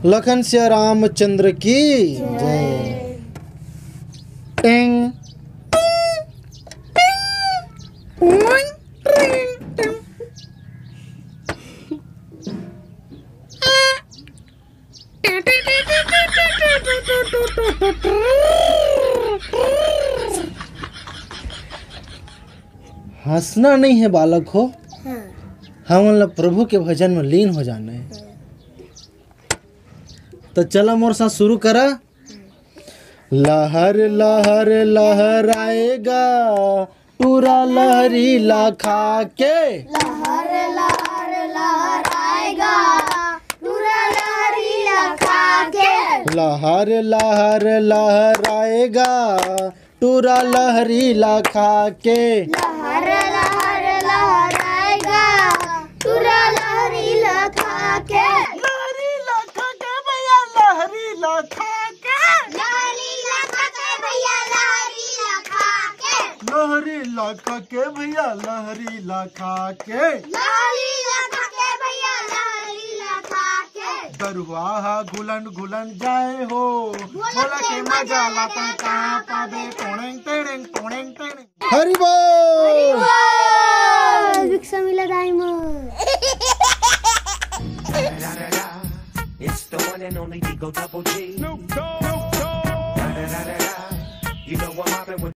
लखन सिया रामचंद्र की जय। टिंग हंसना नहीं है बालक हो, हम लोग प्रभु के भजन में लीन हो जाना है। तो चलो मोर साथ शुरू करा। लहर लहर लहराएगा पूरा लहरीला खाके, लहर लहर लहराएगा पूरा लहरीला खाके, लहर लहर लहराएगा पूरा लहरीला खाके, लहर लहर लहराएगा पूरा लहरीला खाके, लहरीला खाके भैया लहरीला खाके, लहरीला खाके भैया लहरीला खाके, लहरीला खाके भैया लहरीला खाके, लहरीला खाके भैया लहरीला खाके, दरुआ घुलन घुलन जाए हो, बोला के मजा लाता कहाँ पावे टोड़ेंग टेड़ेंग टोड़ेंग टेड़ेंग। हरि बोल। भिक्षा मिला diamond. It's the one and only Digo Double G. You know I'm mobbing with